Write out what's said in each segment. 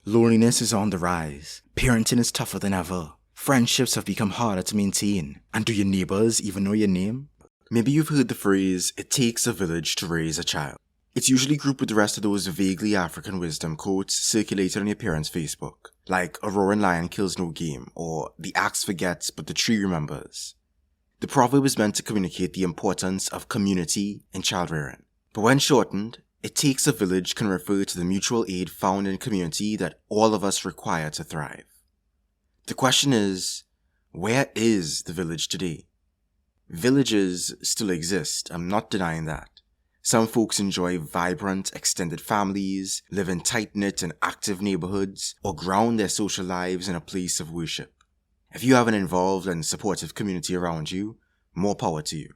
Loneliness is on the rise. Parenting is tougher than ever. Friendships have become harder to maintain. And do your neighbors even know your name? Maybe you've heard the phrase, "It takes a village to raise a child." It's usually grouped with the rest of those vaguely African wisdom quotes circulated on your parents' Facebook, like "A roaring lion kills no game," or "The axe forgets but the tree remembers." The proverb is meant to communicate the importance of community in child rearing. But when shortened, "It takes a village" can refer to the mutual aid found in community that all of us require to thrive. The question is, where is the village today? Villages still exist, I'm not denying that. Some folks enjoy vibrant, extended families, live in tight-knit and active neighborhoods, or ground their social lives in a place of worship. If you have an involved and supportive community around you, more power to you.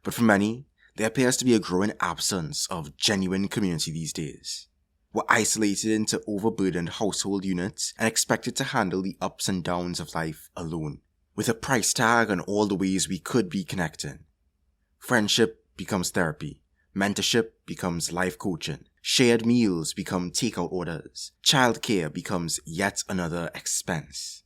But for many, there appears to be a growing absence of genuine community these days. We're isolated into overburdened household units and expected to handle the ups and downs of life alone, with a price tag on all the ways we could be connecting. Friendship becomes therapy. Mentorship becomes life coaching. Shared meals become takeout orders. Childcare becomes yet another expense.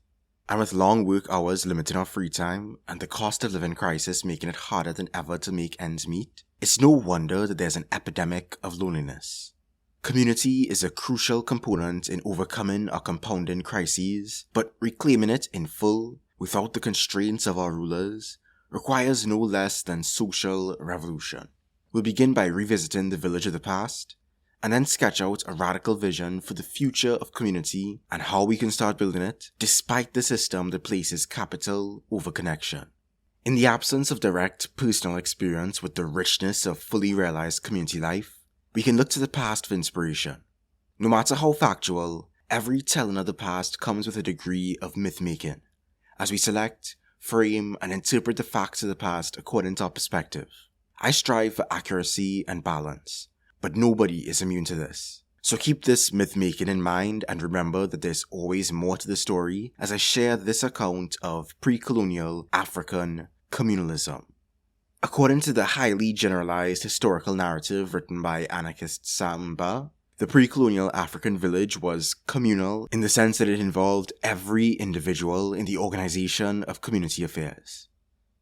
And with long work hours limiting our free time and the cost of living crisis making it harder than ever to make ends meet, it's no wonder that there's an epidemic of loneliness. Community is a crucial component in overcoming our compounding crises, but reclaiming it in full, without the constraints of our rulers, requires no less than social revolution. We'll begin by revisiting the village of the past, and then sketch out a radical vision for the future of community and how we can start building it, despite the system that places capital over connection. In the absence of direct personal experience with the richness of fully realized community life, we can look to the past for inspiration. No matter how factual, every telling of the past comes with a degree of myth-making, as we select, frame, and interpret the facts of the past according to our perspective. I strive for accuracy and balance, but nobody is immune to this. So keep this myth-making in mind and remember that there's always more to the story as I share this account of pre-colonial African communalism. According to the highly generalized historical narrative written by anarchist Mbah, the pre-colonial African village was communal in the sense that it involved every individual in the organization of community affairs.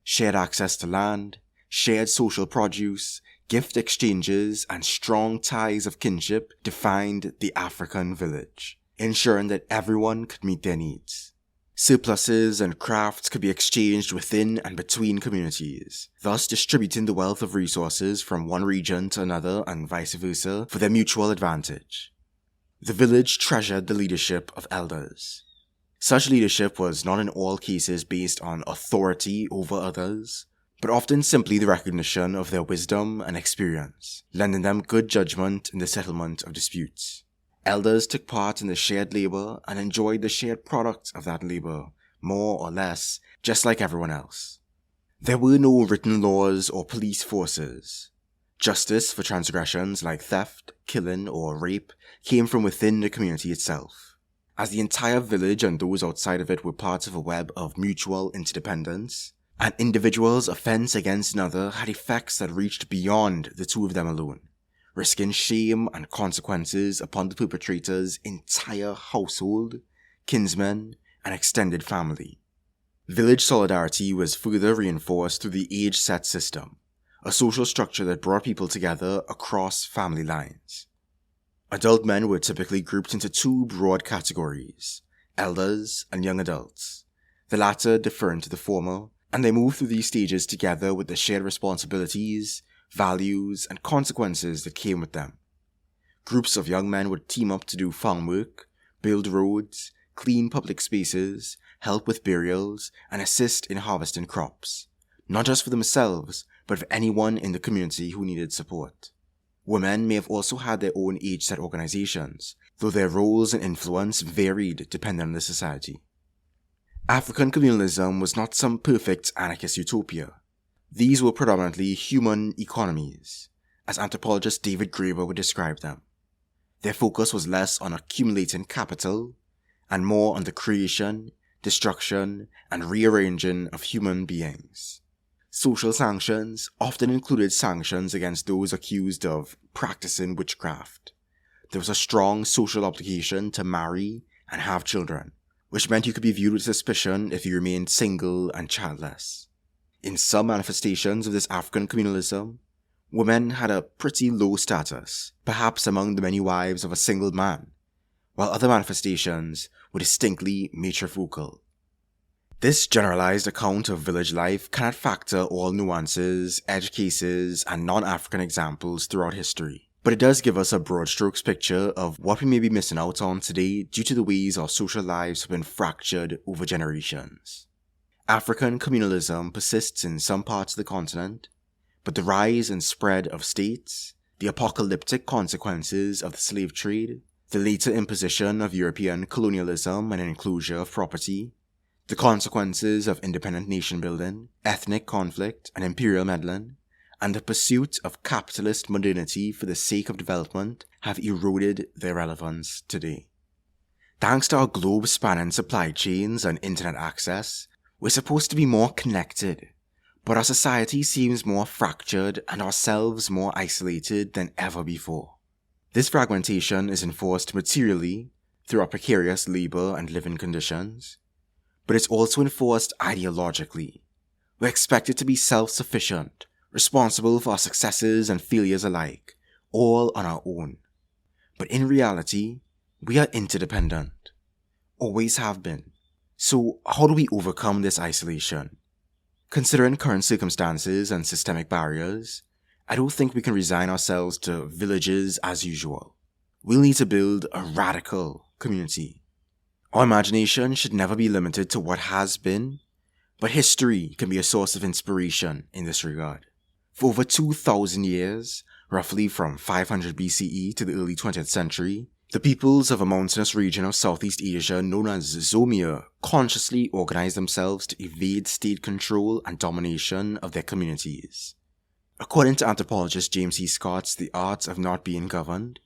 Shared access to land, shared social produce, gift exchanges, and strong ties of kinship defined the African village, ensuring that everyone could meet their needs. Surpluses and crafts could be exchanged within and between communities, thus distributing the wealth of resources from one region to another and vice versa for their mutual advantage. The village treasured the leadership of elders. Such leadership was not in all cases based on authority over others, but often simply the recognition of their wisdom and experience, lending them good judgment in the settlement of disputes. Elders took part in the shared labor and enjoyed the shared product of that labor, more or less, just like everyone else. There were no written laws or police forces. Justice for transgressions like theft, killing, or rape came from within the community itself. As the entire village and those outside of it were parts of a web of mutual interdependence, an individual's offense against another had effects that reached beyond the two of them alone, risking shame and consequences upon the perpetrator's entire household, kinsmen, and extended family. Village solidarity was further reinforced through the age-set system, a social structure that brought people together across family lines. Adult men were typically grouped into two broad categories, elders and young adults, the latter deferring to the former, and they move through these stages together with the shared responsibilities, values, and consequences that came with them. Groups of young men would team up to do farm work, build roads, clean public spaces, help with burials, and assist in harvesting crops, not just for themselves, but for anyone in the community who needed support. Women may have also had their own age-set organizations, though their roles and influence varied depending on the society. African communalism was not some perfect anarchist utopia. These were predominantly human economies, as anthropologist David Graeber would describe them. Their focus was less on accumulating capital, and more on the creation, destruction, and rearranging of human beings. Social sanctions often included sanctions against those accused of practicing witchcraft, there was a strong social obligation to marry and have children, which meant you could be viewed with suspicion if you remained single and childless. In some manifestations of this African communalism, women had a pretty low status, perhaps among the many wives of a single man, while other manifestations were distinctly matrifocal. This generalized account of village life cannot factor all nuances, edge cases, and non-African examples throughout history, but it does give us a broad strokes picture of what we may be missing out on today due to the ways our social lives have been fractured over generations. African communalism persists in some parts of the continent, but the rise and spread of states, the apocalyptic consequences of the slave trade, the later imposition of European colonialism and enclosure of property, the consequences of independent nation building, ethnic conflict, and imperial meddling, and the pursuit of capitalist modernity for the sake of development have eroded their relevance today. Thanks to our globe-spanning supply chains and internet access, we're supposed to be more connected, but our society seems more fractured and ourselves more isolated than ever before. This fragmentation is enforced materially through our precarious labor and living conditions, but it's also enforced ideologically. We're expected to be self-sufficient, responsible for our successes and failures alike, all on our own. But in reality, we are interdependent. Always have been. So how do we overcome this isolation? Considering current circumstances and systemic barriers, I don't think we can resign ourselves to villages as usual. We'll need to build a radical community. Our imagination should never be limited to what has been, but history can be a source of inspiration in this regard. For over 2,000 years, roughly from 500 BCE to the early 20th century, the peoples of a mountainous region of Southeast Asia known as Zomia consciously organized themselves to evade state control and domination of their communities. According to anthropologist James C. Scott's The Art of Not Being Governed,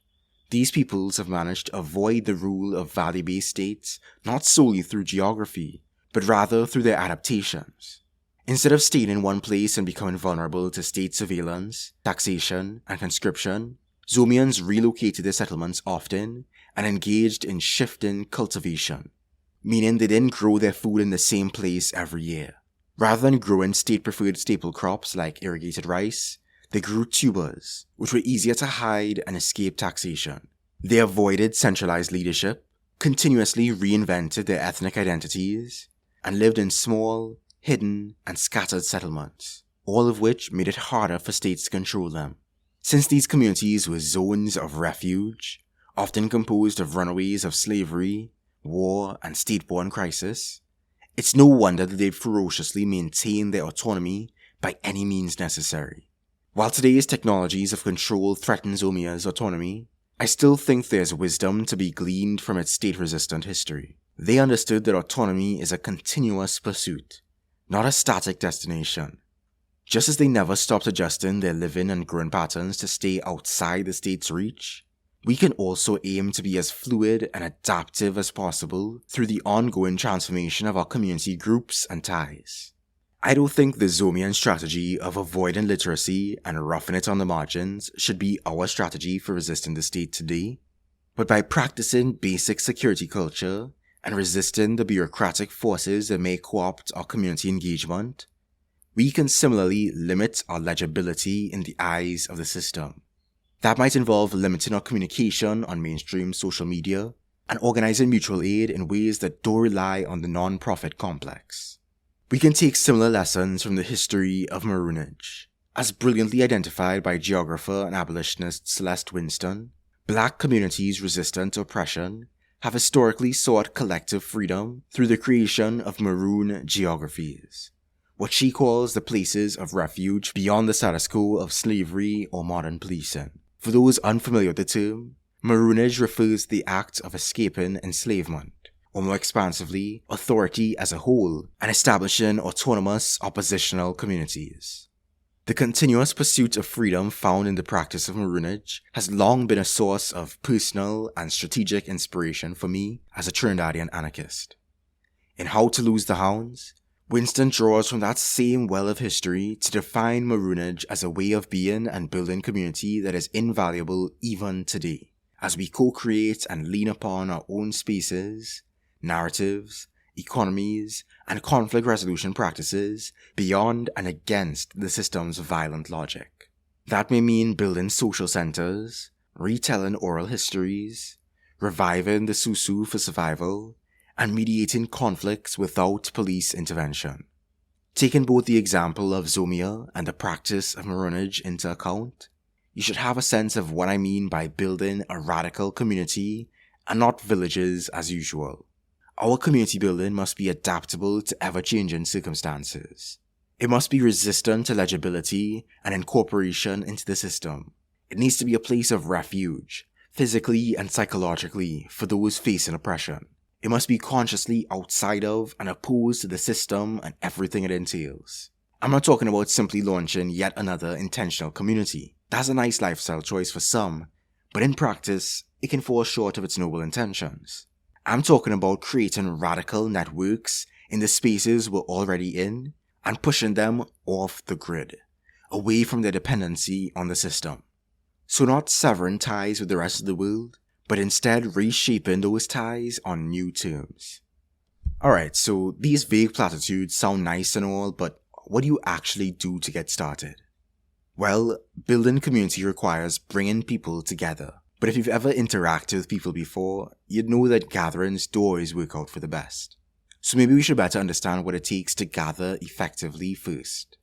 these peoples have managed to avoid the rule of valley-based states not solely through geography, but rather through their adaptations. Instead of staying in one place and becoming vulnerable to state surveillance, taxation, and conscription, Zomians relocated their settlements often and engaged in shifting cultivation, meaning they didn't grow their food in the same place every year. Rather than growing state-preferred staple crops like irrigated rice, they grew tubers, which were easier to hide and escape taxation. They avoided centralized leadership, continuously reinvented their ethnic identities, and lived in small, hidden, and scattered settlements, all of which made it harder for states to control them. Since these communities were zones of refuge, often composed of runaways of slavery, war, and state-borne crisis, it's no wonder that they'd ferociously maintain their autonomy by any means necessary. While today's technologies of control threaten Zomia's autonomy, I still think there's wisdom to be gleaned from its state-resistant history. They understood that autonomy is a continuous pursuit, not a static destination. Just as they never stopped adjusting their living and growing patterns to stay outside the state's reach, we can also aim to be as fluid and adaptive as possible through the ongoing transformation of our community groups and ties. I don't think the Zomian strategy of avoiding literacy and roughing it on the margins should be our strategy for resisting the state today, but by practicing basic security culture and resisting the bureaucratic forces that may co-opt our community engagement, we can similarly limit our legibility in the eyes of the system. That might involve limiting our communication on mainstream social media and organizing mutual aid in ways that don't rely on the non-profit complex. We can take similar lessons from the history of Maroonage. As brilliantly identified by geographer and abolitionist Celeste Winston, Black communities resistant to oppression have historically sought collective freedom through the creation of Maroon Geographies, what she calls the places of refuge beyond the status quo of slavery or modern policing. For those unfamiliar with the term, Maroonage refers to the act of escaping enslavement, or more expansively, authority as a whole, and establishing autonomous oppositional communities. The continuous pursuit of freedom found in the practice of Maroonage has long been a source of personal and strategic inspiration for me as a Trinidadian anarchist. In How to Lose the Hounds, Winston draws from that same well of history to define Maroonage as a way of being and building community that is invaluable even today, as we co-create and lean upon our own spaces, narratives, economies, and conflict resolution practices beyond and against the system's violent logic. That may mean building social centers, retelling oral histories, reviving the susu for survival, and mediating conflicts without police intervention. Taking both the example of Zomia and the practice of Maroonage into account, you should have a sense of what I mean by building a radical community and not villages as usual. Our community building must be adaptable to ever-changing circumstances. It must be resistant to legibility and incorporation into the system. It needs to be a place of refuge, physically and psychologically, for those facing oppression. It must be consciously outside of and opposed to the system and everything it entails. I'm not talking about simply launching yet another intentional community. That's a nice lifestyle choice for some, but in practice, it can fall short of its noble intentions. I'm talking about creating radical networks in the spaces we're already in and pushing them off the grid, away from their dependency on the system. So not severing ties with the rest of the world, but instead reshaping those ties on new terms. Alright, so these vague platitudes sound nice and all, but what do you actually do to get started? Well, building community requires bringing people together. But if you've ever interacted with people before, you'd know that gatherings do always work out for the best. So maybe we should better understand what it takes to gather effectively first.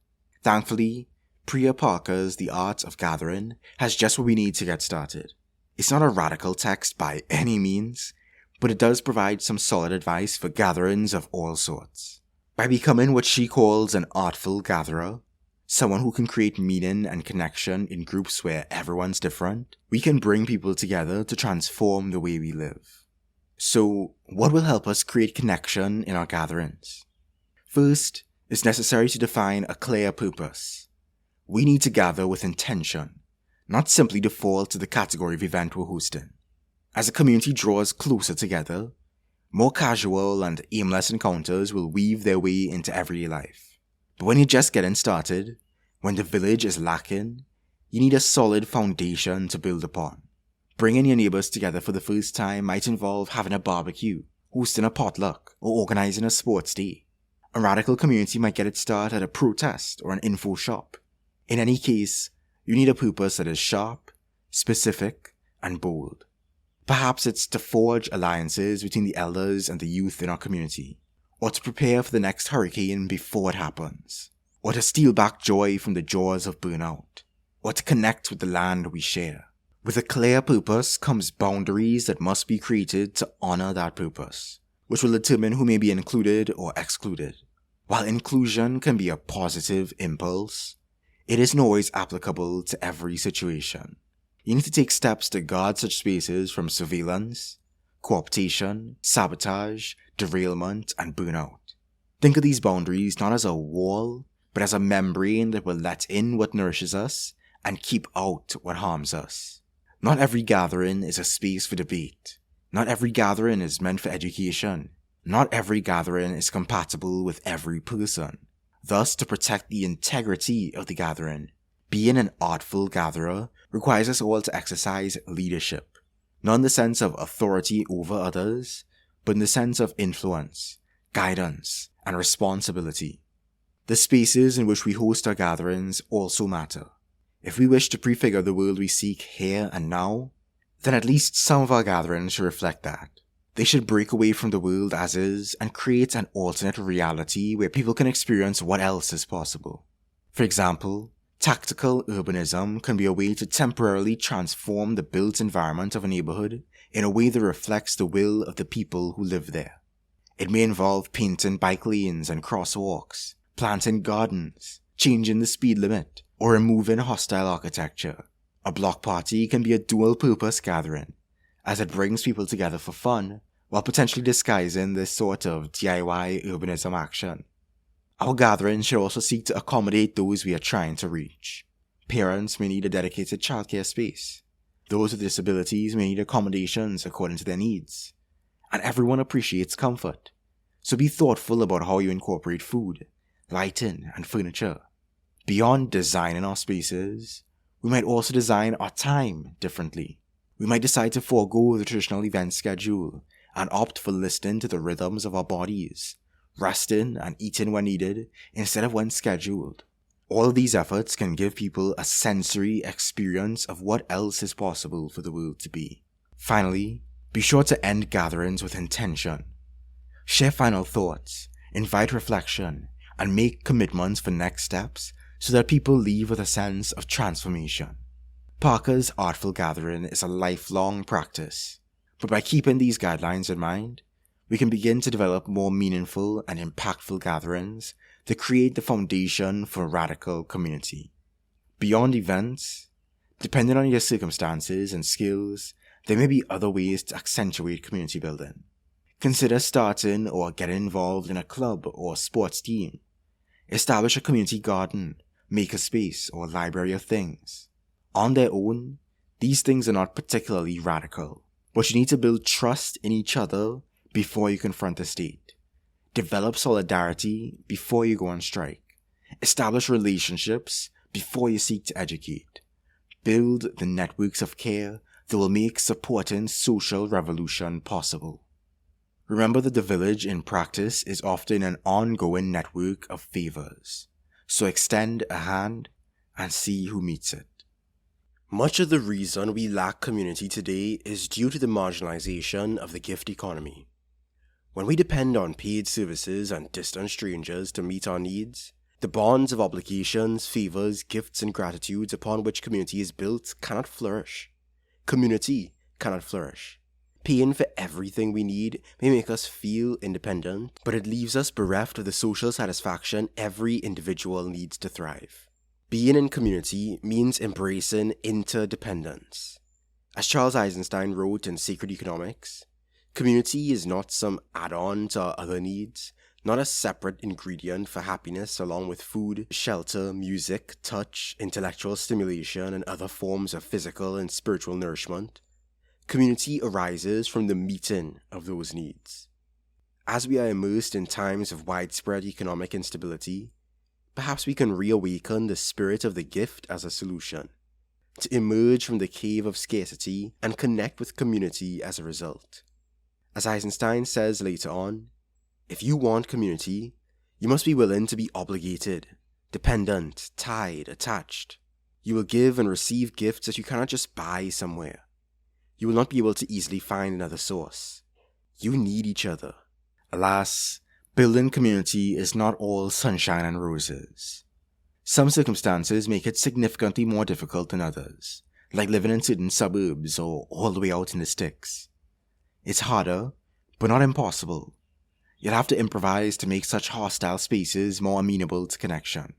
Thankfully, Priya Parker's The Art of Gathering has just what we need to get started. It's not a radical text by any means, but it does provide some solid advice for gatherings of all sorts. By becoming what she calls an artful gatherer, someone who can create meaning and connection in groups where everyone's different, we can bring people together to transform the way we live. So, what will help us create connection in our gatherings? First, it's necessary to define a clear purpose. We need to gather with intention, not simply default to the category of event we're hosting. As a community draws closer together, more casual and aimless encounters will weave their way into everyday life. But when you're just getting started, when the village is lacking, you need a solid foundation to build upon. Bringing your neighbors together for the first time might involve having a barbecue, hosting a potluck, or organizing a sports day. A radical community might get its start at a protest or an info shop. In any case, you need a purpose that is sharp, specific, and bold. Perhaps it's to forge alliances between the elders and the youth in our community, or to prepare for the next hurricane before it happens, or to steal back joy from the jaws of burnout, or to connect with the land we share. With a clear purpose comes boundaries that must be created to honor that purpose, which will determine who may be included or excluded. While inclusion can be a positive impulse, it isn't always applicable to every situation. You need to take steps to guard such spaces from surveillance, cooptation, sabotage, derailment, and burnout. Think of these boundaries not as a wall, but as a membrane that will let in what nourishes us and keep out what harms us. Not every gathering is a space for debate. Not every gathering is meant for education. Not every gathering is compatible with every person. Thus, to protect the integrity of the gathering, being an artful gatherer requires us all to exercise leadership, not in the sense of authority over others, but in the sense of influence, guidance, and responsibility. The spaces in which we host our gatherings also matter. If we wish to prefigure the world we seek here and now, then at least some of our gatherings should reflect that. They should break away from the world as is and create an alternate reality where people can experience what else is possible. For example, tactical urbanism can be a way to temporarily transform the built environment of a neighborhood in a way that reflects the will of the people who live there. It may involve painting bike lanes and crosswalks, planting gardens, changing the speed limit, or removing hostile architecture. A block party can be a dual-purpose gathering, as it brings people together for fun, while potentially disguising this sort of DIY urbanism action. Our gatherings should also seek to accommodate those we are trying to reach. Parents may need a dedicated childcare space. Those with disabilities may need accommodations according to their needs. And everyone appreciates comfort. So be thoughtful about how you incorporate food, lighting, and furniture. Beyond designing our spaces, we might also design our time differently. We might decide to forego the traditional event schedule and opt for listening to the rhythms of our bodies, resting and eating when needed instead of when scheduled. All of these efforts can give people a sensory experience of what else is possible for the world to be. Finally, be sure to end gatherings with intention. Share final thoughts, invite reflection, and make commitments for next steps so that people leave with a sense of transformation. Parker's Artful Gathering is a lifelong practice, but by keeping these guidelines in mind, we can begin to develop more meaningful and impactful gatherings that create the foundation for radical community. Beyond events, depending on your circumstances and skills, there may be other ways to accentuate community building. Consider starting or getting involved in a club or sports team. Establish a community garden, makerspace, or library of things. On their own, these things are not particularly radical, but you need to build trust in each other before you confront the state. Develop solidarity before you go on strike. Establish relationships before you seek to educate. Build the networks of care that will make supporting social revolution possible. Remember that the village in practice is often an ongoing network of favors, so extend a hand and see who meets it. Much of the reason we lack community today is due to the marginalization of the gift economy. When we depend on paid services and distant strangers to meet our needs, the bonds of obligations, favors, gifts, and gratitudes upon which community is built cannot flourish. Community cannot flourish. Paying for everything we need may make us feel independent, but it leaves us bereft of the social satisfaction every individual needs to thrive. Being in community means embracing interdependence. As Charles Eisenstein wrote in Sacred Economics, community is not some add-on to our other needs, not a separate ingredient for happiness along with food, shelter, music, touch, intellectual stimulation, and other forms of physical and spiritual nourishment. Community arises from the meeting of those needs. As we are immersed in times of widespread economic instability, perhaps we can reawaken the spirit of the gift as a solution, to emerge from the cave of scarcity and connect with community as a result. As Eisenstein says later on, if you want community, you must be willing to be obligated, dependent, tied, attached. You will give and receive gifts that you cannot just buy somewhere. You will not be able to easily find another source. You need each other. Alas, building community is not all sunshine and roses. Some circumstances make it significantly more difficult than others, like living in certain suburbs or all the way out in the sticks. It's harder, but not impossible. You'll have to improvise to make such hostile spaces more amenable to connection.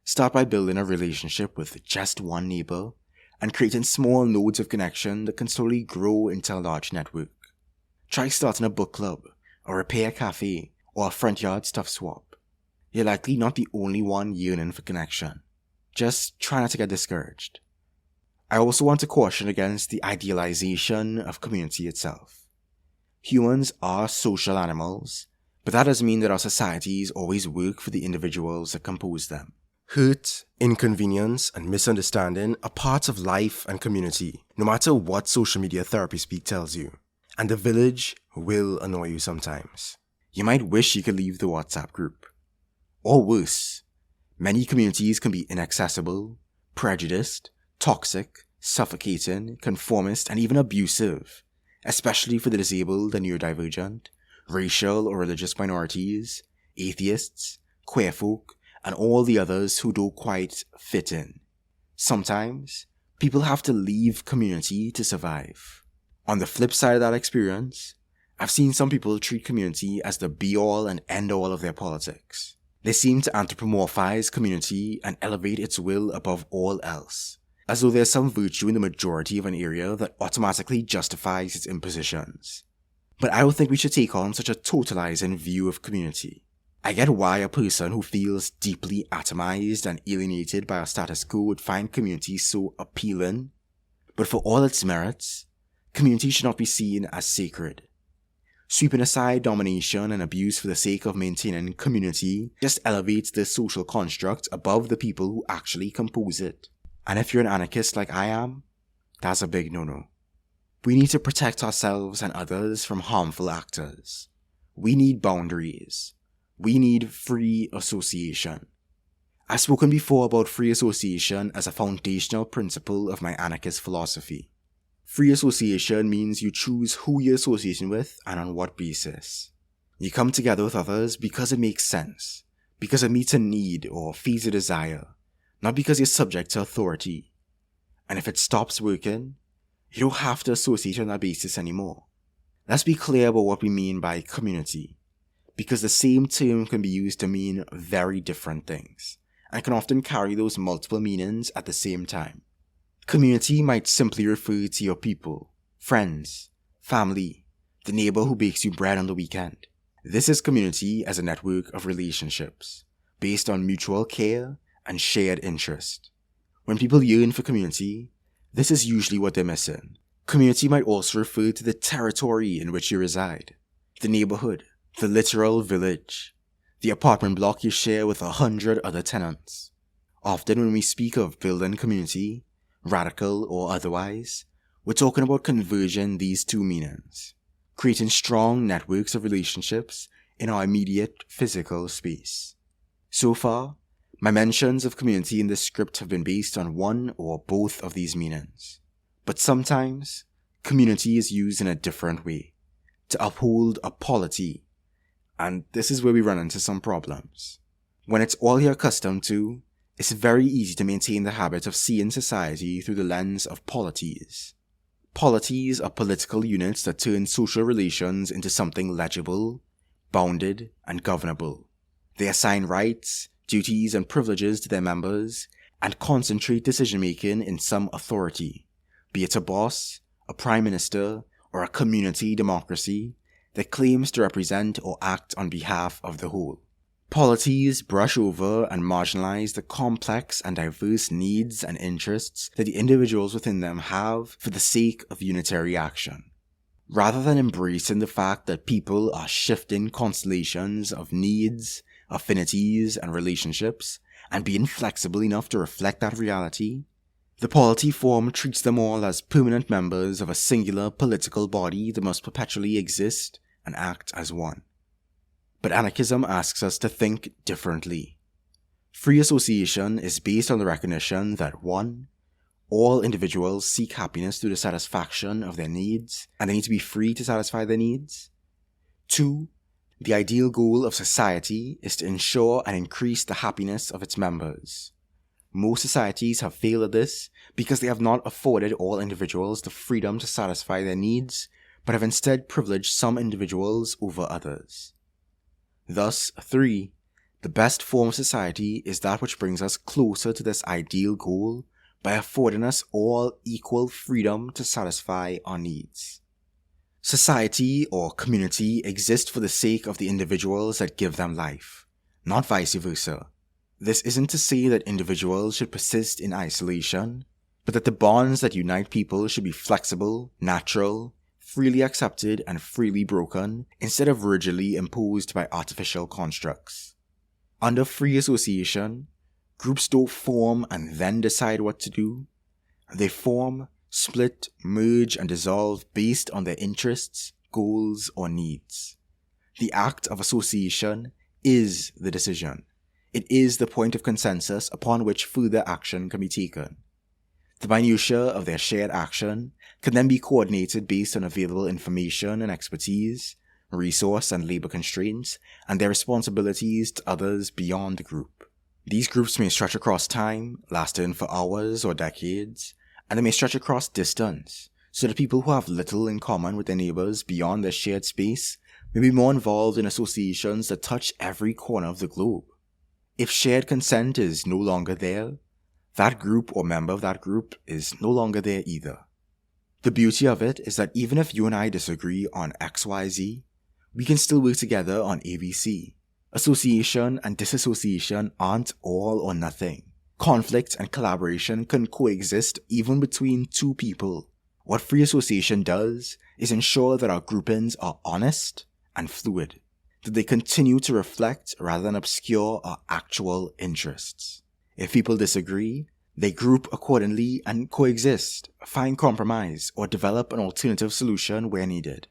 Start by building a relationship with just one neighbor and creating small nodes of connection that can slowly grow into a large network. Try starting a book club, a repair cafe, or a front yard stuff swap. You're likely not the only one yearning for connection. Just try not to get discouraged. I also want to caution against the idealization of community itself. Humans are social animals, but that doesn't mean that our societies always work for the individuals that compose them. Hurt, inconvenience, and misunderstanding are parts of life and community, no matter what social media therapy speak tells you. And the village will annoy you sometimes. You might wish you could leave the WhatsApp group. Or worse, many communities can be inaccessible, prejudiced, toxic, suffocating, conformist, and even abusive, especially for the disabled and neurodivergent, racial or religious minorities, atheists, queer folk, and all the others who don't quite fit in. Sometimes, people have to leave community to survive. On the flip side of that experience, I've seen some people treat community as the be-all and end-all of their politics. They seem to anthropomorphize community and elevate its will above all else, as though there's some virtue in the majority of an area that automatically justifies its impositions. But I don't think we should take on such a totalizing view of community. I get why a person who feels deeply atomized and alienated by our status quo would find community so appealing, but for all its merits, community should not be seen as sacred. Sweeping aside domination and abuse for the sake of maintaining community just elevates the social construct above the people who actually compose it. And if you're an anarchist like I am, that's a big no-no. We need to protect ourselves and others from harmful actors. We need boundaries. We need free association. I've spoken before about free association as a foundational principle of my anarchist philosophy. Free association means you choose who you're associating with and on what basis. You come together with others because it makes sense, because it meets a need or feeds a desire, not because you're subject to authority. And if it stops working, you don't have to associate on that basis anymore. Let's be clear about what we mean by community, because the same term can be used to mean very different things, and can often carry those multiple meanings at the same time. Community might simply refer to your people, friends, family, the neighbor who bakes you bread on the weekend. This is community as a network of relationships, based on mutual care and shared interest. When people yearn for community, this is usually what they're missing. Community might also refer to the territory in which you reside, the neighborhood, the literal village, the apartment block you share with 100 other tenants. Often when we speak of building community, radical or otherwise, we're talking about converging these two meanings, creating strong networks of relationships in our immediate physical space. So far, my mentions of community in this script have been based on one or both of these meanings. But sometimes, community is used in a different way, to uphold a polity, and this is where we run into some problems. When it's all you're accustomed to, it's very easy to maintain the habit of seeing society through the lens of polities. Polities are political units that turn social relations into something legible, bounded, and governable. They assign rights, duties, and privileges to their members, and concentrate decision-making in some authority, be it a boss, a prime minister, or a community democracy that claims to represent or act on behalf of the whole. Polities brush over and marginalize the complex and diverse needs and interests that the individuals within them have for the sake of unitary action. Rather than embracing the fact that people are shifting constellations of needs, affinities, and relationships, and being flexible enough to reflect that reality, the polity form treats them all as permanent members of a singular political body that must perpetually exist and act as one. But anarchism asks us to think differently. Free association is based on the recognition that 1. All individuals seek happiness through the satisfaction of their needs, and they need to be free to satisfy their needs. 2. The ideal goal of society is to ensure and increase the happiness of its members. Most societies have failed at this because they have not afforded all individuals the freedom to satisfy their needs, but have instead privileged some individuals over others. Thus, 3. The best form of society is that which brings us closer to this ideal goal by affording us all equal freedom to satisfy our needs. Society or community exists for the sake of the individuals that give them life, not vice versa. This isn't to say that individuals should persist in isolation, but that the bonds that unite people should be flexible, natural, freely accepted, and freely broken, instead of rigidly imposed by artificial constructs. Under free association, groups don't form and then decide what to do. They form, split, merge, and dissolve based on their interests, goals, or needs. The act of association is the decision. It is the point of consensus upon which further action can be taken. The minutiae of their shared action can then be coordinated based on available information and expertise, resource and labor constraints, and their responsibilities to others beyond the group. These groups may stretch across time, lasting for hours or decades, and they may stretch across distance, so that people who have little in common with their neighbors beyond their shared space may be more involved in associations that touch every corner of the globe. If shared consent is no longer there, that group or member of that group is no longer there either. The beauty of it is that even if you and I disagree on XYZ, we can still work together on ABC. Association and disassociation aren't all or nothing. Conflict and collaboration can coexist even between two people. What free association does is ensure that our groupings are honest and fluid, that they continue to reflect rather than obscure our actual interests. If people disagree, They group accordingly and coexist, find compromise, or develop an alternative solution where needed.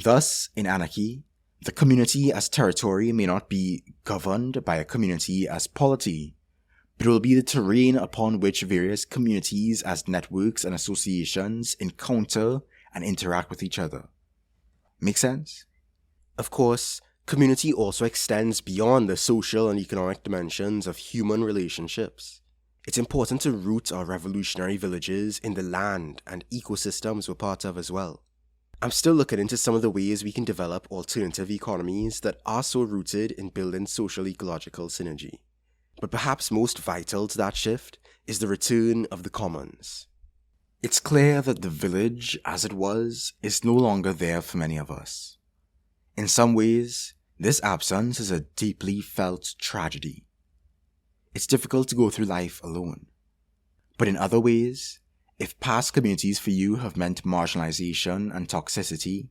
Thus, in anarchy, the community as territory may not be governed by a community as polity, but it will be the terrain upon which various communities as networks and associations encounter and interact with each other. Make sense? Of course, community also extends beyond the social and economic dimensions of human relationships. It's important to root our revolutionary villages in the land and ecosystems we're part of as well. I'm still looking into some of the ways we can develop alternative economies that are so rooted in building social ecological synergy. But perhaps most vital to that shift is the return of the commons. It's clear that the village, as it was, is no longer there for many of us. In some ways, this absence is a deeply felt tragedy. It's difficult to go through life alone. But in other ways, if past communities for you have meant marginalization and toxicity,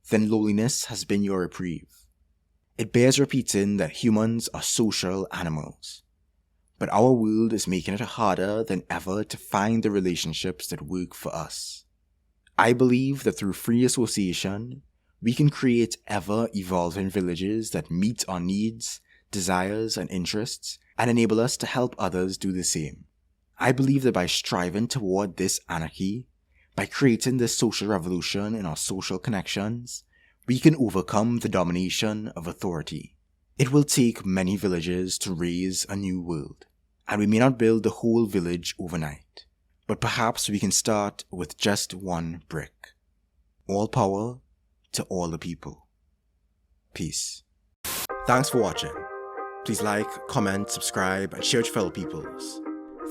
then loneliness has been your reprieve. It bears repeating that humans are social animals, but our world is making it harder than ever to find the relationships that work for us. I believe that through free association, we can create ever-evolving villages that meet our needs, desires, and interests, and enable us to help others do the same. I believe that by striving toward this anarchy, by creating this social revolution in our social connections, we can overcome the domination of authority. It will take many villages to raise a new world, and we may not build the whole village overnight, but perhaps we can start with just one brick. All power to all the people. Peace. Thanks for watching. Please like, comment, subscribe, and share with your fellow peoples.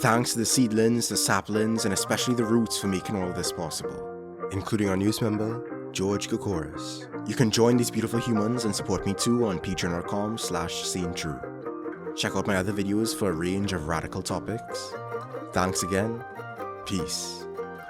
Thanks to the seedlings, the saplings, and especially the roots for making all of this possible, including our newest member, George Gakoris. You can join these beautiful humans and support me too on patreon.com/SayingTrue. Check out my other videos for a range of radical topics. Thanks again. Peace.